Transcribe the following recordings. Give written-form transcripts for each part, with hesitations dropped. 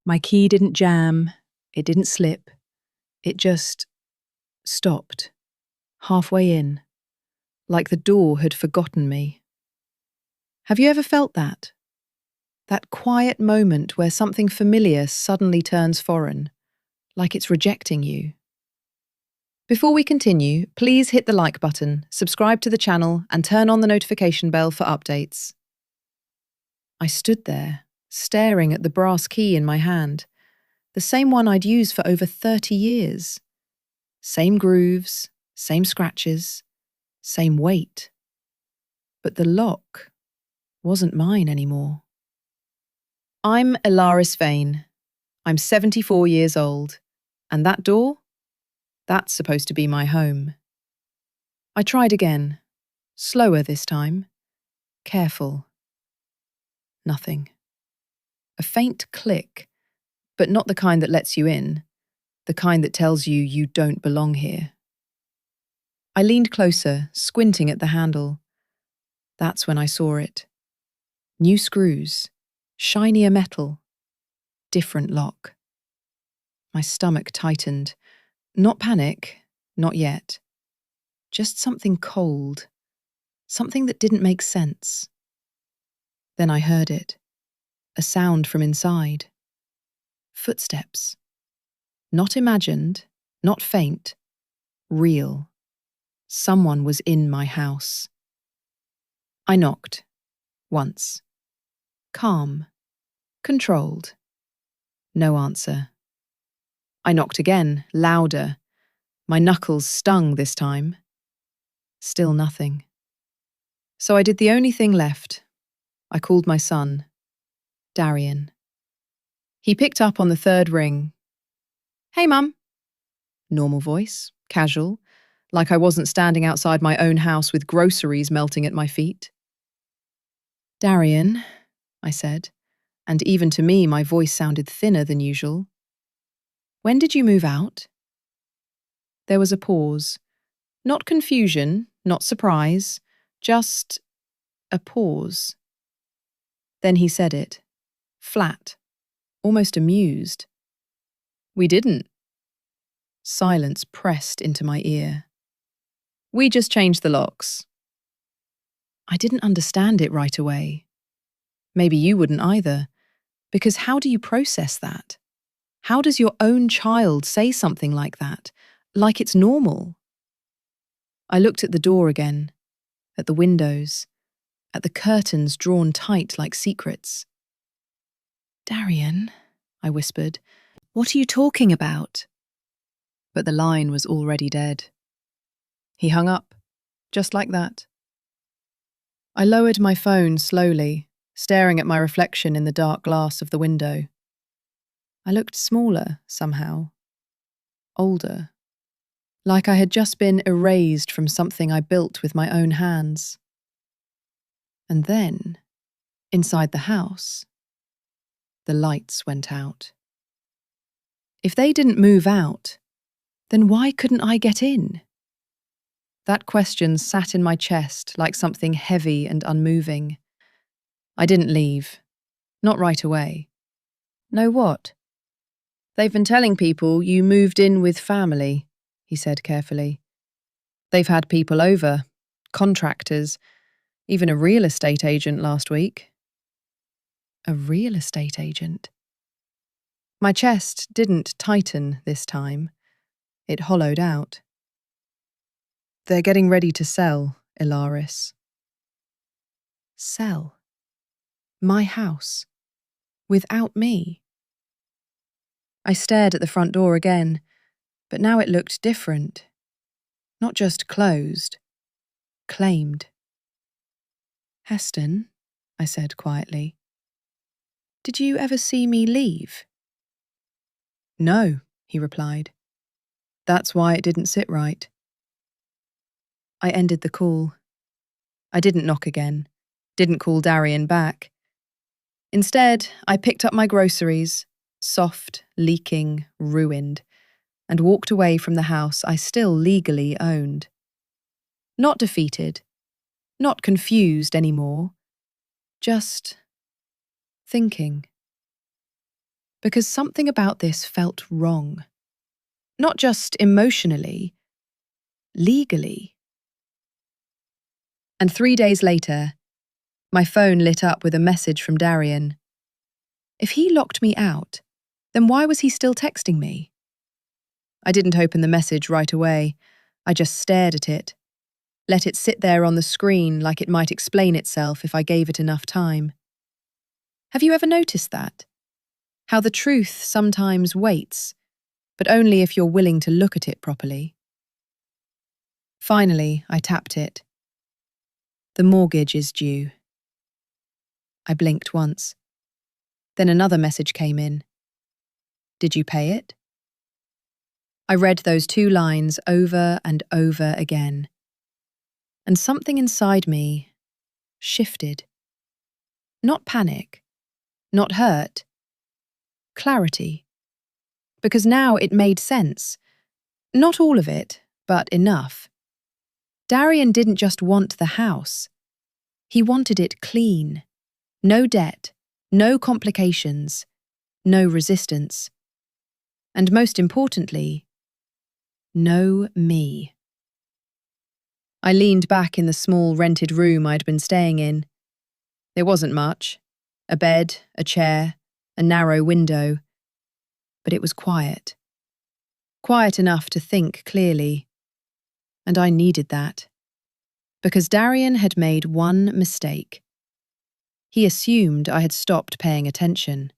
My key didn't jam, it didn't slip, it just stopped, halfway in, like the door had forgotten me. Have you ever felt that? That quiet moment where something familiar suddenly turns foreign, like it's rejecting you. Before we continue, please hit the like button, subscribe to the channel, and turn on the notification bell for updates. I stood there, staring at the brass key in my hand, the same one I'd used for over 30 years. Same grooves, same scratches, same weight. But the lock wasn't mine anymore. I'm Ilaris Vane. I'm 74 years old, and that door? That's supposed to be my home. I tried again, slower this time, careful. Nothing. A faint click, but not the kind that lets you in, the kind that tells you you don't belong here. I leaned closer, squinting at the handle. That's when I saw it. New screws, shinier metal, different lock. My stomach tightened. Not panic, not yet. Just something cold, something that didn't make sense. Then I heard it, a sound from inside. Footsteps. Not imagined, not faint, real. Someone was in my house. I knocked, once. Calm, controlled. No answer. I knocked again, louder. My knuckles stung this time. Still nothing. So I did the only thing left. I called my son, Darian. He picked up on the third ring. "Hey, Mum." Normal voice, casual, like I wasn't standing outside my own house with groceries melting at my feet. "Darian," I said, and even to me my voice sounded thinner than usual. "When did you move out?" There was a pause. Not confusion, not surprise, just a pause. Then he said it, flat, almost amused. "We didn't." Silence pressed into my ear. "We just changed the locks." I didn't understand it right away. Maybe you wouldn't either, because how do you process that? How does your own child say something like that, like it's normal? I looked at the door again, at the windows, at the curtains drawn tight like secrets. "Darian," I whispered, "what are you talking about?" But the line was already dead. He hung up, just like that. I lowered my phone slowly, staring at my reflection in the dark glass of the window. I looked smaller, somehow. Older. Like I had just been erased from something I built with my own hands. And then, inside the house, the lights went out. If they didn't move out, then why couldn't I get in? That question sat in my chest like something heavy and unmoving. I didn't leave. Not right away. "No what?" "They've been telling people you moved in with family," he said carefully. "They've had people over, contractors, even a real estate agent last week." A real estate agent? My chest didn't tighten this time. It hollowed out. "They're getting ready to sell, Ilaris." Sell? My house? Without me? I stared at the front door again, but now it looked different. Not just closed, claimed. "Heston," I said quietly, "did you ever see me leave?" "No," he replied. "That's why it didn't sit right." I ended the call. I didn't knock again, didn't call Darian back. Instead, I picked up my groceries, soft, leaking, ruined, and walked away from the house I still legally owned. Not defeated, not confused anymore, just thinking. because something about this felt wrong. Not just emotionally, legally. And 3 days later, my phone lit up with a message from Darian. If he locked me out, then why was he still texting me? I didn't open the message right away. I just stared at it, let it sit there on the screen like it might explain itself if I gave it enough time. Have you ever noticed that? How the truth sometimes waits, but only if you're willing to look at it properly. Finally, I tapped it. The mortgage is due. I blinked once. Then another message came in. Did you pay it? I read those 2 lines over and over again. And something inside me shifted. Not panic, not hurt. Clarity. Because now it made sense. Not all of it, but enough. Darian didn't just want the house. He wanted it clean. No debt, no complications, no resistance. And most importantly, no me. I leaned back in the small rented room I'd been staying in. There wasn't much. A bed, a chair, a narrow window. But it was quiet. Quiet enough to think clearly. And I needed that. Because Darian had made one mistake. He assumed I had stopped paying attention.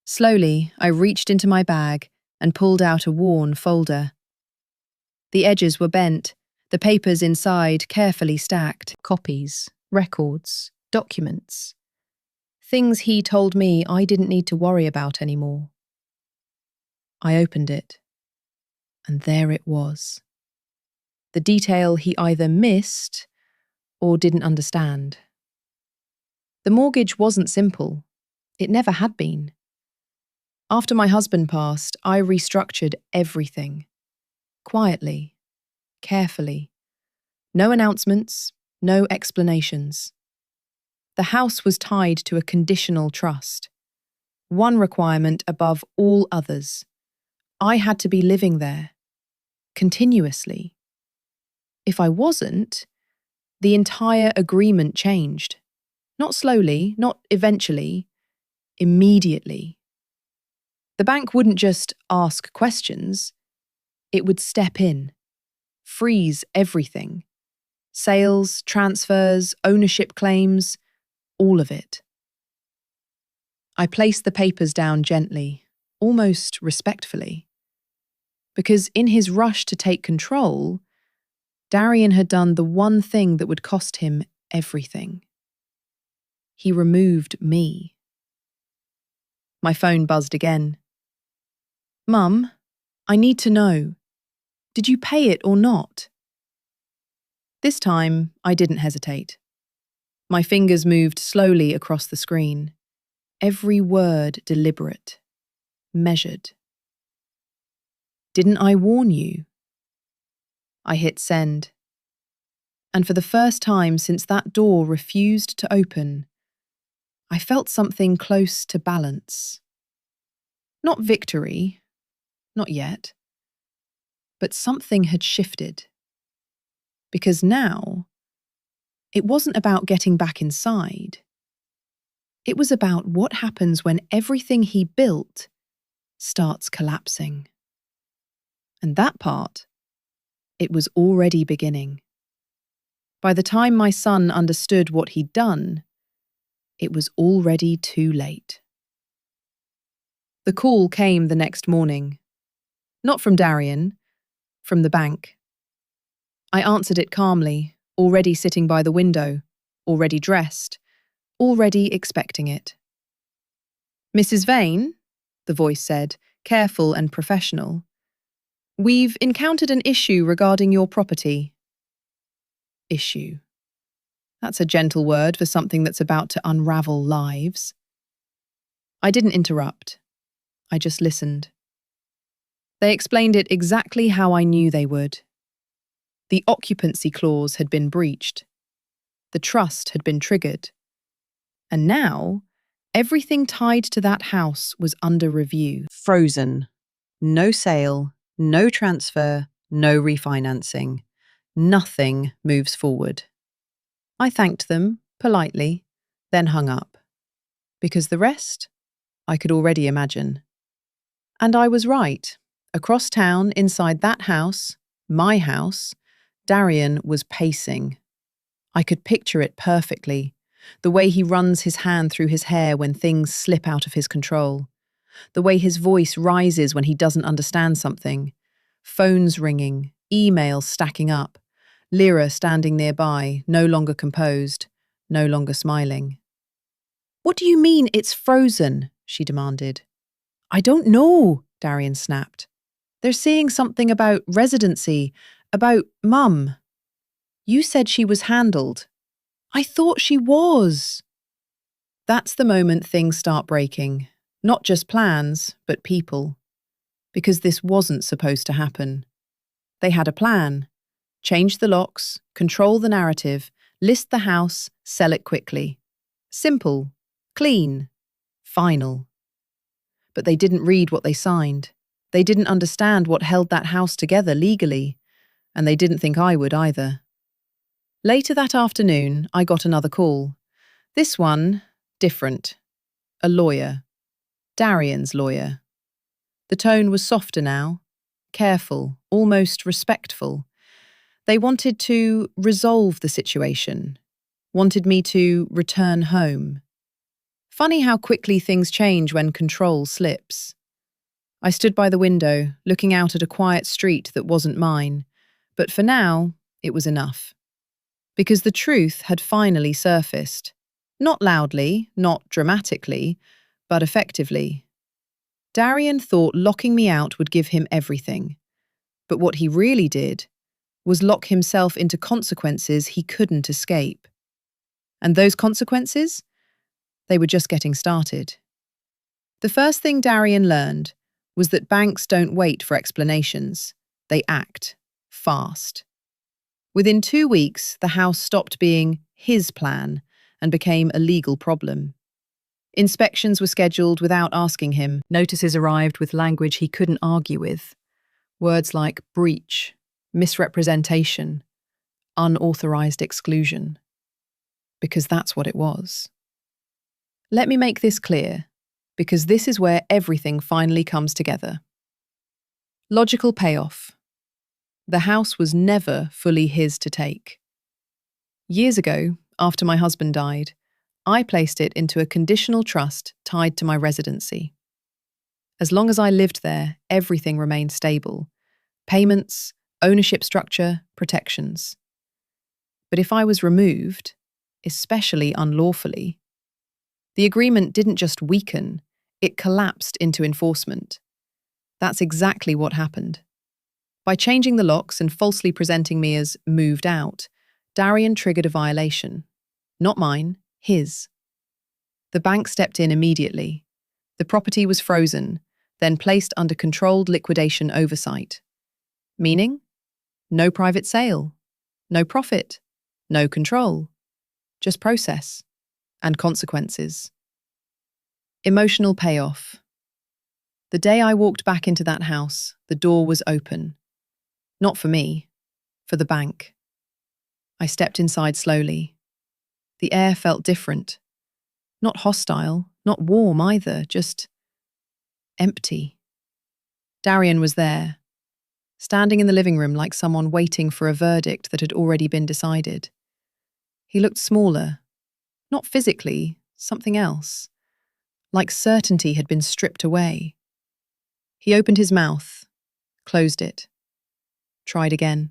Slowly, I reached into my bag and pulled out a worn folder. The edges were bent, the papers inside carefully stacked. Copies, records, documents. Things he told me I didn't need to worry about anymore. I opened it, and there it was. The detail he either missed or didn't understand. The mortgage wasn't simple. It never had been. After my husband passed, I restructured everything. Quietly, carefully. No announcements, no explanations. The house was tied to a conditional trust. One requirement above all others. I had to be living there. Continuously. If I wasn't, the entire agreement changed. Not slowly, not eventually, immediately. The bank wouldn't just ask questions, it would step in, freeze everything. Sales, transfers, ownership claims, all of it. I placed the papers down gently, almost respectfully. Because in his rush to take control, Darian had done the one thing that would cost him everything. He removed me. My phone buzzed again. Mum, I need to know. Did you pay it or not? This time, I didn't hesitate. My fingers moved slowly across the screen. Every word deliberate, measured. Didn't I warn you? I hit send. And for the first time since that door refused to open, I felt something close to balance. Not victory, not yet. But something had shifted. Because now, it wasn't about getting back inside. It was about what happens when everything he built starts collapsing. And that part, it was already beginning. By the time my son understood what he'd done, it was already too late. The call came the next morning. Not from Darian, from the bank. I answered it calmly, already sitting by the window, already dressed, already expecting it. Mrs. Vane, the voice said, careful and professional. We've encountered an issue regarding your property. Issue. That's a gentle word for something that's about to unravel lives. I didn't interrupt. I just listened. They explained it exactly how I knew they would. The occupancy clause had been breached. The trust had been triggered. And now, Everything tied to that house was under review. Frozen. No sale, no transfer, no refinancing. Nothing moves forward. I thanked them, politely, then hung up. Because the rest, I could already imagine. And I was right. Across town, inside that house, my house, Darian was pacing. I could picture it perfectly. The way he runs his hand through his hair when things slip out of his control. The way his voice rises when he doesn't understand something. Phones ringing, emails stacking up. Lyra standing nearby, no longer composed, no longer smiling. "What do you mean it's frozen?" she demanded. "I don't know," Darian snapped. "They're saying something about residency, about Mum." "You said she was handled." "I thought she was." That's the moment things start breaking. Not just plans, but people. Because this wasn't supposed to happen. They had a plan. Change the locks, control the narrative, list the house, sell it quickly. Simple, clean, final. But they didn't read what they signed. They didn't understand what held that house together legally, and they didn't think I would either. Later that afternoon, I got another call. This one, different. A lawyer. Darian's lawyer. The tone was softer now, careful, almost respectful. They wanted to resolve the situation, wanted me to return home. Funny how quickly things change when control slips. I stood by the window, looking out at a quiet street that wasn't mine, but for now, it was enough. Because the truth had finally surfaced. Not loudly, not dramatically, but effectively. Darian thought locking me out would give him everything. But what he really did was lock himself into consequences he couldn't escape. And those consequences? They were just getting started. The first thing Darian learned was that banks don't wait for explanations. They act fast. Within 2 weeks, the house stopped being his plan and became a legal problem. Inspections were scheduled without asking him. Notices arrived with language he couldn't argue with. Words like breach, misrepresentation, unauthorized exclusion. Because that's what it was. Let me make this clear, because this is where everything finally comes together. Logical payoff. The house was never fully his to take. Years ago, after my husband died, I placed it into a conditional trust tied to my residency. As long as I lived there, everything remained stable. Payments, ownership structure, protections. But if I was removed, especially unlawfully, the agreement didn't just weaken, it collapsed into enforcement. That's exactly what happened. By changing the locks and falsely presenting me as moved out, Darian triggered a violation. Not mine, his. The bank stepped in immediately. The property was frozen, then placed under controlled liquidation oversight. Meaning? No private sale, no profit, no control. Just process and consequences. Emotional payoff. The day I walked back into that house, the door was open. Not for me, for the bank. I stepped inside slowly. The air felt different. Not hostile, not warm either, just empty. Darian was there, standing in the living room like someone waiting for a verdict that had already been decided. He looked smaller, not physically, something else, like certainty had been stripped away. He opened his mouth, closed it, tried again.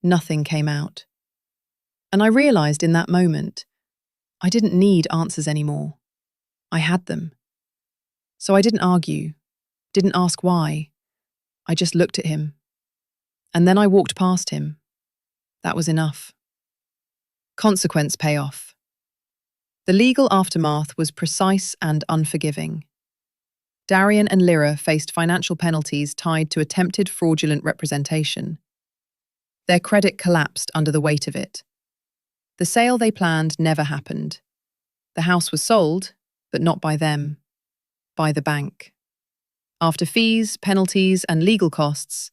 Nothing came out. And I realized in that moment, I didn't need answers anymore. I had them. So I didn't argue, didn't ask why. I just looked at him. And then I walked past him. That was enough. Consequence payoff. The legal aftermath was precise and unforgiving. Darian and Lyra faced financial penalties tied to attempted fraudulent representation. Their credit collapsed under the weight of it. The sale they planned never happened. The house was sold, but not by them, by the bank. After fees, penalties, and legal costs,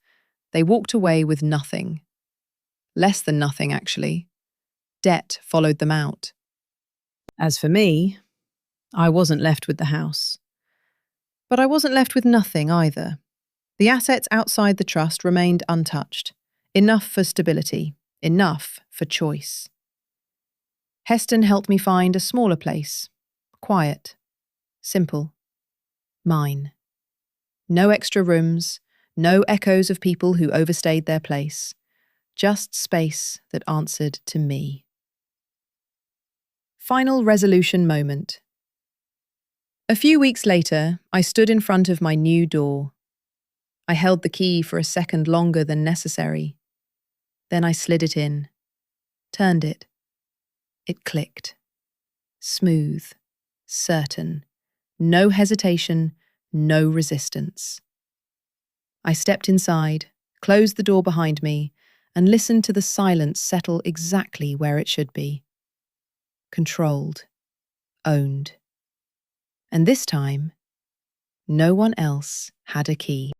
they walked away with nothing. Less than nothing, actually. Debt followed them out. As for me, I wasn't left with the house. But I wasn't left with nothing either. The assets outside the trust remained untouched. Enough for stability, enough for choice. Heston helped me find a smaller place. Quiet. Simple. Mine. No extra rooms, no echoes of people who overstayed their place. Just space that answered to me. Final resolution moment. A few weeks later, I stood in front of my new door. I held the key for a second longer than necessary. Then I slid it in, turned it. It clicked. Smooth, certain, no hesitation, no resistance. I stepped inside, closed the door behind me, and listened to the silence settle exactly where it should be. Controlled, owned. And this time, no one else had a key.